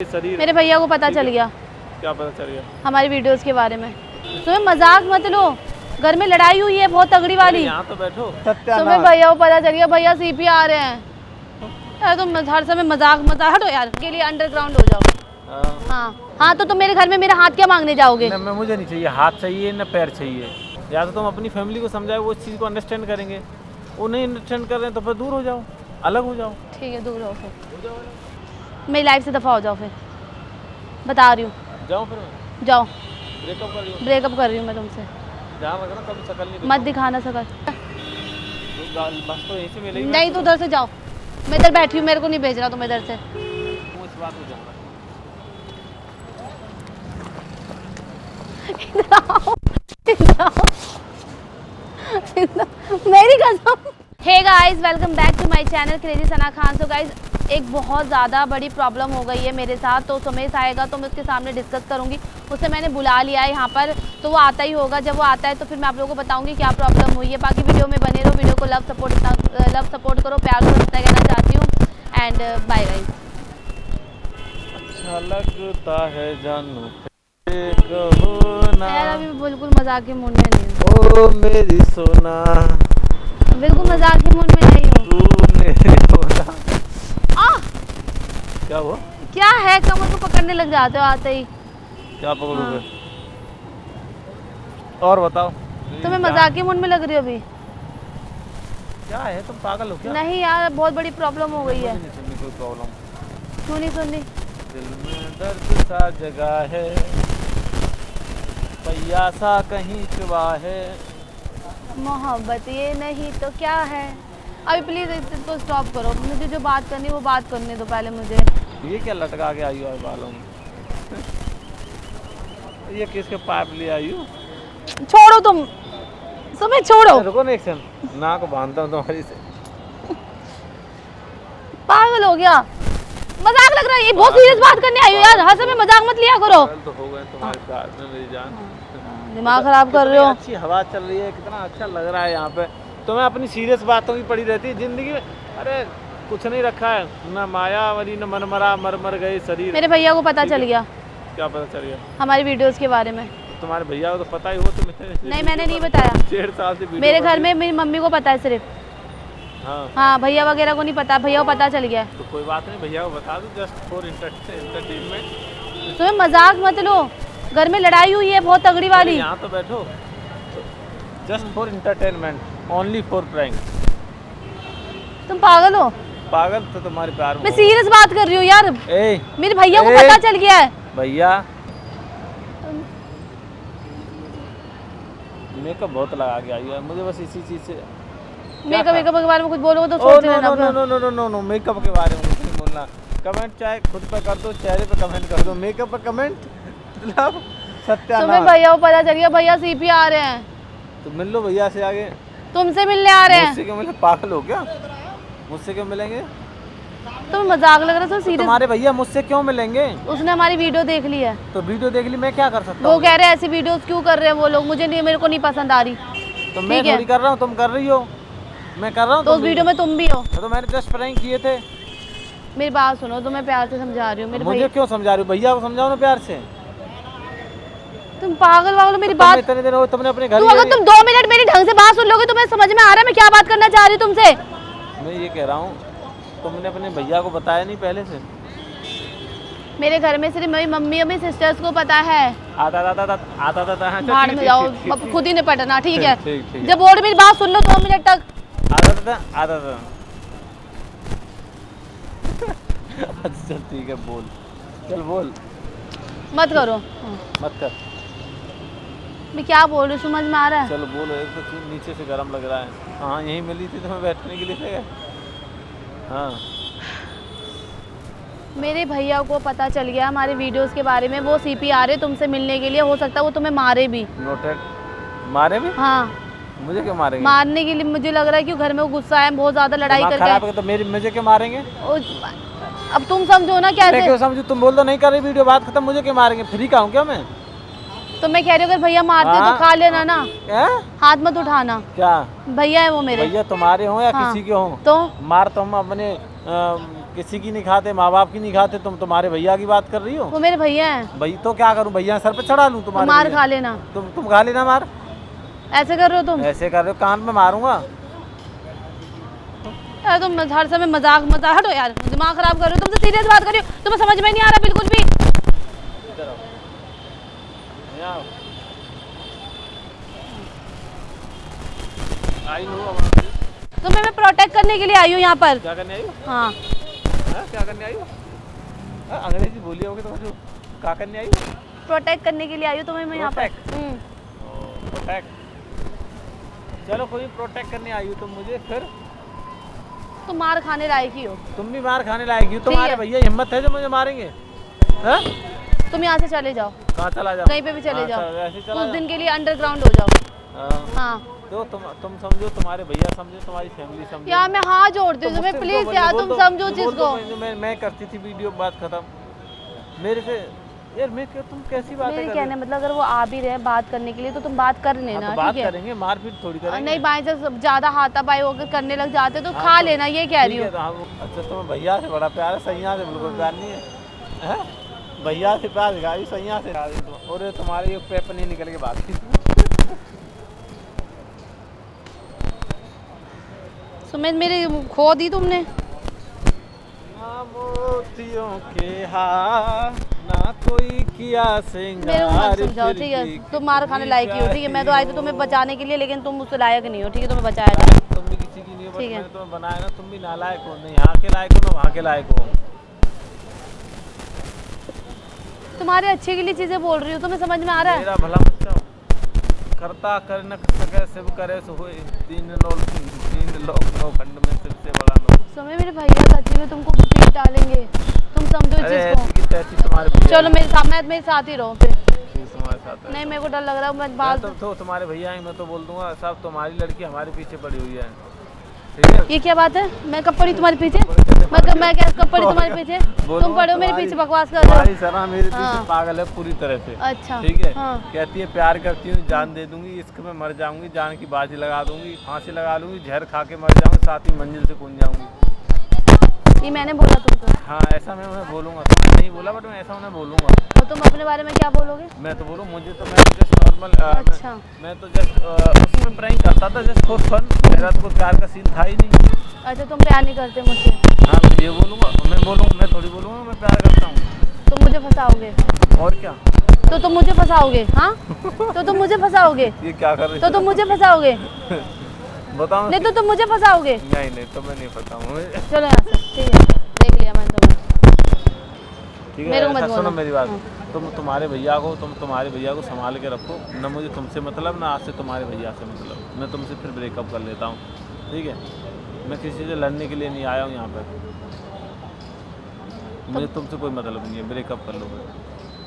शरीर। मेरे भैया को पता चल गया। क्या पता चल गया? हमारी वीडियोस के बारे में। तुम्हें मजाक मत लो, घर में लड़ाई हुई है बहुत तगड़ी वाली। यहाँ तो बैठो। तुम्हें भैया को पता चल गया, भैया सीपी आ रहे हैं। यार तुम हर समय मजाक हटो यार, के लिए अंडरग्राउंड हो जाओ। हाँ तो तुम मेरे घर में मेरा हाथ क्या मांगने जाओगे? न, मुझे नहीं चाहिए, हाथ चाहिए न पैर चाहिए। या तो तुम अपनी फैमिली को समझाओ, वो इस चीज़ को अंडरस्टैंड करेंगे। वो नहीं अंडरस्टैंड कर रहे हैं तो फिर दूर हो जाओ, अलग हो जाओ। ठीक है, दूर हो फिर, मेरी लाइफ से दफा हो जाओ फिर, बता रही हूँ। जाओ फिर, जाओ। ब्रेकअप कर रही हो? ब्रेकअप कर रही हूँ मैं तुमसे। ध्यान रखना कभी शकल नहीं मत दिखाना शकल। बस तो यहीं से मिलेगी। नहीं तो उधर से जाओ, मैं इधर बैठी हूँ, मेरे को नहीं भेज रहा तुम इधर से। वो इस बात हो जाऊंगा। मेरी कसम। Hey guys, welcome back to my channel crazy Sana Khan. So guys, एक बहुत ज़्यादा बड़ी प्रॉब्लम हो गई है मेरे साथ, तो सुमेश आएगा तो मैं उसके सामने डिस्कस करूंगी। उसे मैंने बुला लिया है यहाँ पर, तो वो आता ही होगा। जब वो आता है तो फिर मैं आप लोगों को बताऊंगी क्या प्रॉब्लम हुई है। बाकी वीडियो में बने रहो, वीडियो को लव सपोर्ट करो, प्यार करो, इतना कहना चाहती हूँ। And bye guys. अच्छा लगता है जानू कहो ना। यार अभी बिल्कुल मजाक के मूड में नहीं हूँ। ओ मेरी सोना, बिल्कुल मजाक के मूड में नहीं हूँ। तू मेरी सोना। क्या हुआ? क्या है, कमर को पकड़ने लग जाते हो आते ही। क्या पकड़ोगे? और बताओ। तुम्हें मजाक के मूड में लग रही हो अभी? क्या है, तुम पागल हो क्या? नहीं यार, बहुत बड़ी प्रॉब्लम हो गई है। मुझे नहीं सुननी कोई प्रॉब्लम। क्यों नहीं सुननी? दिल में दर्द सा जगा है, पैया सा कहीं चुबा है। मोहब्बत ये नहीं तो क्या है? अभी प्लीज इसको स्टॉप करो, मुझे जो बात करनी है वो बात करने दो पहले मुझे। ये क्या लटका के आई हो बालों में? ये किसके पाइप ले आई हो? छोड़ो तुम, सुमेश छोड़ो। रुको ना एक सेकंड, नाक बांधता हूँ तुम्हारी से। पागल हो गया, मजाक लग रहा है। ये बहुत सीरियस बात करने आई हो यार, हर समय मजाक मत लिया करो। तो हो गए तुम्हारे साथ में मेरी जान। दिमाग खराब कर रहे हो। अच्छी हवा चल रही है, कितना अच्छा लग रहा है यहाँ पे। तुम्हें अपनी सीरियस बातों की पड़ी रहती है जिंदगी में। अरे कुछ नहीं रखा है, न मायावरी न मनमरा, मर गए शरीर। मेरे भैया को पता चल गया। क्या पता चल गया? हमारी वीडियोस के बारे में। तुम्हारे भैया को तो पता ही हो। तुम्हें नहीं, मैंने नहीं बताया। 1.5 साल से मेरे घर में मेरी मम्मी को पता है सिर्फ। हाँ, भैया वगैरह को नहीं पता। भैया को पता चल गया है। तो कोई बात नहीं, भैया को बता दो, जस्ट फॉर एंटरटेनमेंट। तुम्हें मजाक मत लो, घर में लड़ाई हुई है बहुत तगड़ी वाली। यहाँ तो बैठो, just for entertainment, only for prank. तुम पागल हो? पागल तो तुम्हारे प्यार में। मैं सीरियस बात कर रही हूँ यार। मेरे भैया को पता चल गया है। भैया मेकअप बहुत लगा के आई है, मुझे बस इसी चीज से। मेकअप के बारे में कुछ बोलोगे तो सोच लेना। नो, मेकअप के बारे में कुछ नहीं बोलना। कमेंट चाहे खुद पे कर दो, चेहरे पे कमेंट कर दो, मेकअप पे कमेंट मतलब सत्यानाश। तुम्हें भैया को पता चल गया, भैया सीपी आ रहे हैं। तो मिल लो भैया से आगे। तुमसे मिलने आ रहे हैं। मुझसे क्यों मिले? पागल हो क्या? मुझसे क्यों मिलेंगे? तुम्हें मजाक लग रहा है? तो सीरियस। तुम्हारे भैया मुझसे क्यों मिलेंगे? उसने हमारी वीडियो देख ली है। तो वीडियो देख ली, मैं क्या कर सकता वो हूँ? कह रहे हैं ऐसी वीडियोस क्यों कर रहे हैं वो लोग, मुझे नहीं, मेरे को नहीं पसंद आ रही। तो मैं थोड़ी कर रहा हूँ, तुम कर रही हो। मैं कर रहा हूँ तो उस वीडियो में तुम भी हो। तो मैंने जस्ट प्रैंक किए थे। मेरी बात सुनो, तो मैं प्यार से समझा रही हूँ। मेरे मुझे क्यों समझा रही हो? भैया को समझाओ ना प्यार से। तुम पागल वागल मेरी तो बात। इतने दिन हो तुमने अपने घर। अगर तुम 2 मिनट मेरी ढंग से बात सुन लोगे तो मैं समझ में आ रहा है मैं क्या बात करना चाह रही हूँ तुमसे। मैं ये कह रहा हूँ, तुमने अपने भैया को बताया नहीं पहले से? मेरे घर में सिर्फ मेरी मम्मी और मेरी सिस्टर्स को पता है। आता था। भाड़ में जाओ, अब खुद ही निपटना, ठीक है? ठीक। जब बोल मेरी बात सुन लो 2 मिनट तक। आता था। अच्छा ठीक है, बोल, चल बोल। मत करो, मत कर। मैं क्या बोल रही हूँ समझ में आ रहा है? चलो बोलो। एक तो चीज़ नीचे से गर्म लग रहा है। हाँ, यहीं मिली थी तुम्हें बैठने के लिए से। हाँ, मेरे भैया को पता चल गया हमारे वीडियोस के बारे में। वो सीपी आ रहे तुमसे मिलने के लिए, हो सकता है वो तुम्हें मारे भी। नोटेड। मारे भी? हाँ, मुझे क्यों मारेंगे? मारने के लिए मुझे लग रहा है कि घर में वो गुस्सा है, बहुत ज्यादा लड़ाई दिमाग करके खराब है तो मुझे क्यों मारेंगे? अब तुम समझो ना कैसे। क्यों समझू? तुम बोल दो नहीं कर रही वीडियो, बात खत्म, मुझे क्यों मारेंगे? फ्री का हूँ क्या मैं? तो मैं कह रही हूँ अगर भैया मारते तो खा लेना ना। हाथ मत उठाना। क्या भैया है वो मेरे? भैया तुम्हारे हो या किसी के हो? तो मार तो हम अपने किसी की नहीं खाते, माँ बाप की नहीं खाते, तुम तुम्हारे भैया की बात कर रही हो? वो मेरे भैया हैं। भाई तो क्या करूं, भैया सर पे चढ़ा लूं तुम्हारे? मार भैया? खा लेना। तुम खा लेना मार। ऐसे कर रहे हो तुम? ऐसे कर रहे हो, कान में मारूंगा। यार तुम हर समय मजाक हटो यार, दिमाग खराब कर रहे हो। तुमसे सीरियस बात कर रही हो, तुम्हें समझ में नहीं आ रहा बिल्कुल भी। इधर आओ। यहाँ आओ। आई हो अब? तुम्हें मैं प्रोटेक्ट करने के लिए आई हूँ यहाँ पर। क्या करने आई हो? हाँ। क्या करने आई हो? अंग्रेजी बोली होगी तो मुझे क्या करने आई हो? प्रोटेक्ट करने के लिए आई हूँ तुम्हें मैं यहाँ पर। प्रोटेक्ट। चलो कोई प्रोटेक्ट करने आई हो तुम मुझे, फिर तुम मार खाने लायक ही हो। तुम भी मार खाने लायक हो। तुम्हारे भैया हिम्मत है जो मुझे मारेंगे? हैं? तुम यहाँ से चले जाओ। कहाँ चला जाओ? कहीं पे भी चले जाओ, ऐसे चला कुछ जाओ। दिन के लिए अंडरग्राउंड हो जाओ। हाँ तो तुम समझो, तुम्हारे भैया समझो, तुम्हारी फैमिली समझो। यार मैं हाथ जोड़ती हूँ तुम्हें, प्लीज यार तुम समझो चीज को। मैं करती थी वीडियो, बात खत्म। मेरे से यार तुम कैसी बात मेरे कहने मतलब अगर वो आ भी रहे बात करने के लिए तो तुम बात कर लेना, बात ठीक है? करेंगे, मारपीट थोड़ी करेंगे। नहीं बाई से ज्यादा हाथापाई होकर करने लग जाते तो खा लेना, ये कह रही हूँ। अच्छा तुम्हें भैया से बड़ा प्यार है, सैया से बिल्कुल प्यार नहीं है? भैया से प्यार दिखाई, सैया से। और तुम्हारे ये पेपर नहीं निकल के बात की। सुमित मेरे खो दी तुमने। मोतियों के हार ना कोई किया सिंगार। मेरे को मत समझाओ, ठीक है? तुम मार खाने लायक ही हो, ठीक है? मैं तो आई थी तुम्हें बचाने के लिए, लेकिन तुम मुझसे लायक नहीं हो, ठीक है? तुम्हें बचाया जाए। तुम भी किसी की नहीं हो, ठीक है। मैंने तुम्हें बनाया ना, तुम भी नालायक हो। नहीं यहाँ के लायक हो ना वहाँ के लायक हो। तुम्हारे अच्छे के लिए चीजें बोल रही हूँ, तुम्हें समझ में आ रहा है? मेरा भला मत चाहो, करता कर न सके सिर्फ करे सो होए, तीन लोग नौ खंड में सबसे बड़ा नो। सुमित मेरे भैया सच्ची में तुमको पीट डालेंगे, तुम समझो इस चीज को। तुम्हारे भैया चलो मेरे साथ, मैं मेरे साथ ही रहो फिर। तुम्हारे साथ है। नहीं मेरे को डर लग रहा है, मैं बात तो तुम्हारे भैया हैं, मैं तो बोल दूंगा सब तुम्हारी लड़की हमारे पीछे पड़ी हुई है, ठीक है? ये क्या बात है? मैं कब पड़ी तुम्हारे पीछे? मैं क्या कब पड़ी तुम्हारे पीछे? तुम पड़े हो मेरे पीछे, बकवास कर रहे तुम्हारी हो। सना मेरे पीछे हाँ। पागल है पूरी तरह से। अच्छा ठीक है। हाँ। कहती है प्यार करती हूँ, जान दे दूंगी, इश्क में मर जाऊंगी, जान की बाजी लगा दूंगी, फांसी लगा लूंगी, जहर खा के मर जाऊंगी, साथ ही मंजिल से कूद जाऊंगी। ये मैंने बोला तुमको? हाँ ऐसा मैं उन्हें बोलूंगा, तुमने नहीं बोला बट मैं ऐसा उन्हें बोलूंगा। और तुम अपने बारे में क्या बोलोगे? मैं तो बोलूँ मुझे तो, मैं जस्ट नॉर्मल, अच्छा। मैं तो जस्ट उसमें प्रैंक करता था, जस्ट फॉर फन। मेरा तो कोई प्यार का सीन था ही नहीं। अच्छा तुम प्यार नहीं करते मुझसे? हाँ मैं ये बोलूँगा, मैं बोलूँगा, मैं थोड़ी बोलूँगा मैं प्यार करता हूँ। तुम मुझे फंसाओगे? और क्या? तो तुम मुझे फंसाओगे? हाँ तो तुम मुझे फंसाओगे? ये क्या कर रही तो तुम मुझे फंसाओगे? बताओ। नहीं तो तुम मुझे फंसाओगे? नहीं तो मैं नहीं फंसाऊँ। चलो यहाँ से, ठीक है? देख लिया मैंने तुम्हें। ठीक है मेरे को मत अच्छा, सुनो बोलो। मेरी बात। हाँ। तुम्हारे भैया को संभाल के रखो ना, मुझे तुमसे मतलब ना, आज से तुम्हारे भैया से मतलब। मैं तुमसे फिर ब्रेकअप कर लेता हूँ, ठीक है? मैं किसी से लड़ने के लिए नहीं आया हूँ यहाँ पर, मुझे तुमसे कोई मतलब नहीं है। ब्रेकअप कर लो,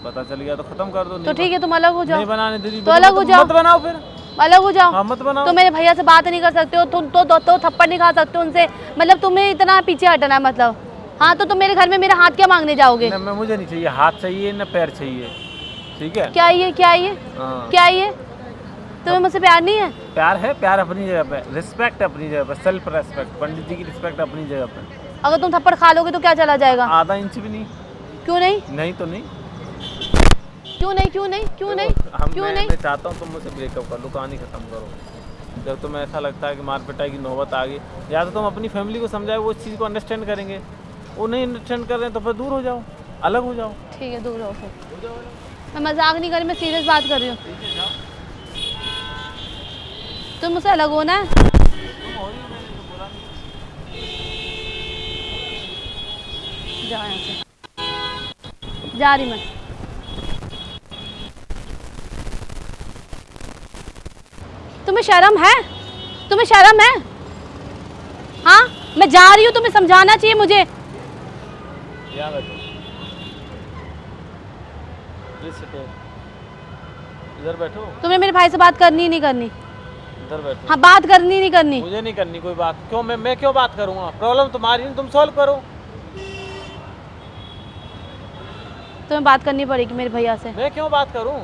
पता चल गया तो खत्म कर दो। तो ठीक है तुम अलग हो जाओ। नहीं बनाने दे रही तो अलग हो जाओ। मत बनाओ फिर, अलग हो जाओ। हाँ मत बनाओ। तो मेरे भैया से बात नहीं कर सकते हो तुम, तो थप्पड़ नहीं खा सकते उनसे, मतलब तुम्हें इतना पीछे हटना है मतलब? हाँ तो तुम मेरे घर में मेरा हाथ क्या मांगने जाओगे? मैं मुझे नहीं चाहिए हाथ, चाहिए ना पैर चाहिए, ठीक है? क्या ये क्या ये हाँ। क्या ये? तुम्हें मुझसे प्यार नहीं है? प्यार है, प्यार अपनी जगह पे, रिस्पेक्ट अपनी जगह पे, सेल्फ रेस्पेक्ट, पंडित जी की रिस्पेक्ट अपनी जगह पे। अगर तुम थप्पड़ खा लोगे तो क्या चला जाएगा? आधा इंच भी नहीं। क्यों नहीं? नहीं तो नहीं। क्यों नहीं? क्यों नहीं? क्यों नहीं? क्यों नहीं? मैं चाहता हूँ तुम मुझसे ब्रेकअप कर लो, कहानी खत्म करो। जब तुम्हें ऐसा लगता है कि मार पिटाई की नौबत आ गई, या तो तुम अपनी फैमिली को समझाओ, वो इस चीज़ को अंडरस्टैंड करेंगे। वो नहीं अंडरस्टैंड कर रहे हैं तो फिर दूर हो जाओ, अलग हो जाओ। ठीक है दूर रहो फिर। मैं मजाक नहीं कर रही, मैं सीरियस बात कर रही हूँ। तुम मुझसे अलग होना है? जा यहाँ से, जा रही मैं। तुम्हें शर्म है? तुम्हें शर्म है? हाँ मैं जा रही हूँ, तुम्हें समझाना चाहिए मुझे। यहाँ बैठो, प्लीज सिट, इधर बैठो। तुम्हें मेरे भाई से बात करनी ही नहीं करनी? इधर बैठो। हाँ बात करनी नहीं करनी? मुझे नहीं करनी कोई बात। क्यों? मैं क्यों बात करूँगा? प्रॉब्लम तुम्हारी है, तुम सॉल्व करो। तुम्हें बात करनी पड़ेगी मेरे भैया से। मैं क्यों बात करूँ?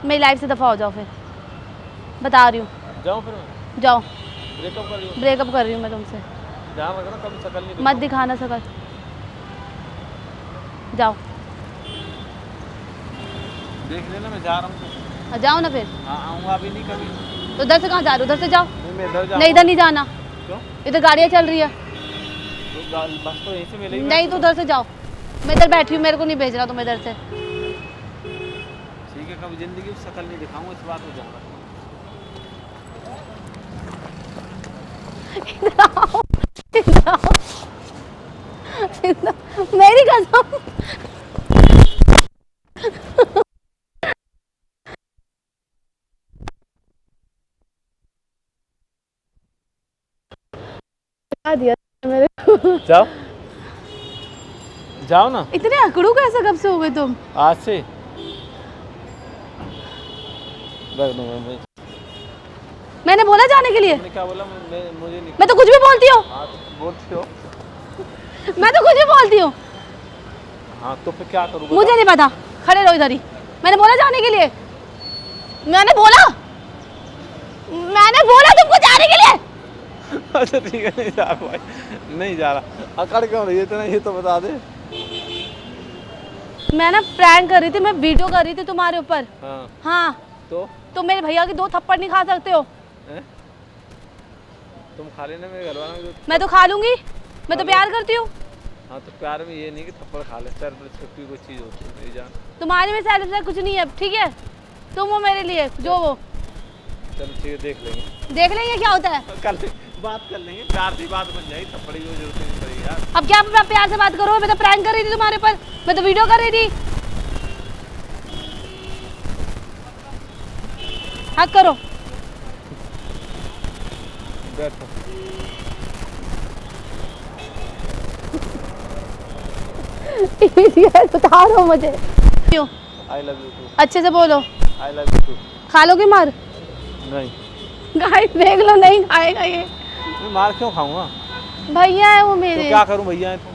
मेरी लाइफ से दफा हो जाओ फिर, बता रही हूँ। जाऊँ फिर मैं? जाओ, ब्रेकअप कर रही हूँ? ब्रेकअप कर रही हूँ मैं तुमसे। ध्यान रखना कभी शक्ल नहीं मत दिखाना शकल। जाओ देख लेना, मैं जा रहा हूँ। जाओ ना फिर। हाँ आऊँगा अभी नहीं कभी। तो उधर से कहाँ जा रहे हो? उधर से जाओ। नहीं मैं इधर नहीं इधर नहीं जाना, क्यों? इधर गाड़ियाँ चल रही है। तो बस तो यहीं से मिलेगी। नहीं तो उधर से जाओ, मैं इधर बैठी हूँ, मेरे को नहीं भेज रहा तुम इधर से। ठीक है, कभी जिंदगी में शक्ल नहीं दिखाऊंगा, इस बात में ध्यान रखना। इधर आओ। मेरी कसम। दिया मेरे। जाओ जाओ ना। इतने अकड़ू कैसे कब से हो गए तुम? आज से रख दूंगा मैं। मैंने बोला जाने के लिए? मैंने क्या बोला? मुझे नहीं। मैं तो कुछ भी बोलती हूँ। हाँ तो बोलती हो। मैं तो कुछ भी बोलती हूँ। हाँ तो फिर क्या करूँ? मुझे नहीं पता, खड़े रहो इधर ही। मैंने बोला जाने के लिए, मैंने बोला तुमको जाने के लिए। अच्छा ठीक है, नहीं जा रहा भाई, नहीं जा रहा। अकड़ क्यों रही है इतना, ये तो बता दे। मैं ना प्रैंक कर रही थी, मैं वीडियो कर रही थी तुम्हारे ऊपर। हाँ हाँ तो मेरे भैया की 2 थप्पड़ नहीं खा सकते हो? हैं? तुम खा लेना मेरे घर वालों को। मैं तो खा लूंगी, मैं तो प्यार करती हूँ। हाँ तो प्यार में ये नहीं कि थप्पड़ खा ले, सर पर छुपी कोई चीज़ होती है मेरी जान। तुम्हारे में सेल्फ कुछ नहीं है, ठीक है? तुम हो मेरे लिए जो वो। चलो ठीक है, देख लेंगे। देख लेंगे क्या होता है। कल बात कर लेंगे, प्यार से बात बन जाएगी, थप्पड़ की जरूरत नहीं पड़ेगी यार। अब क्या प्यार से बात करो? मैं तो प्रैंक कर रही थी तुम्हारे पर, मैं तो वीडियो कर रही थी। हक करो। बैठो। उतारो मुझे। क्यों? I love you too. अच्छे से बोलो। I love you too. खा लोगे मार? नहीं। गाइस देख लो, नहीं खाएगा ये। मैं मार क्यों खाऊंगा? भैया है वो तो मेरे। क्या करूं, भैया है तो।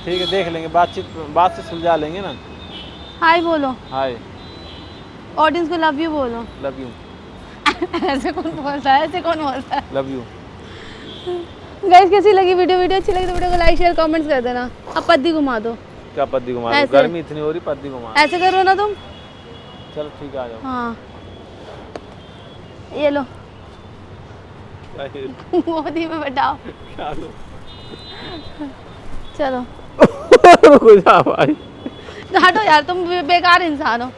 ठीक है देख लेंगे, बात से सुलझा लेंगे ना। हाय बोलो, हाय। ऑडियंस को लव यू बोलो। Love you. ऐसे कौन बोलता है? ऐसे कौन बोलता है? Love you. गाइस कैसी लगी वीडियो अच्छी लगी तो वीडियो को लाइक शेयर कमेंट्स कर देना। अब पद्दी घुमा दो। क्या पद्दी घुमा? ऐसे। गर्मी इतनी हो रही, पद्दी घुमा। ऐसे करो ना तुम। चलो ठीक है, आ जाओ। हाँ ये लो। क्या ये? मोदी में बैठाओ। क्या लो? चलो रुको जा भाई। हटो यार, तुम बेकार इंसान हो।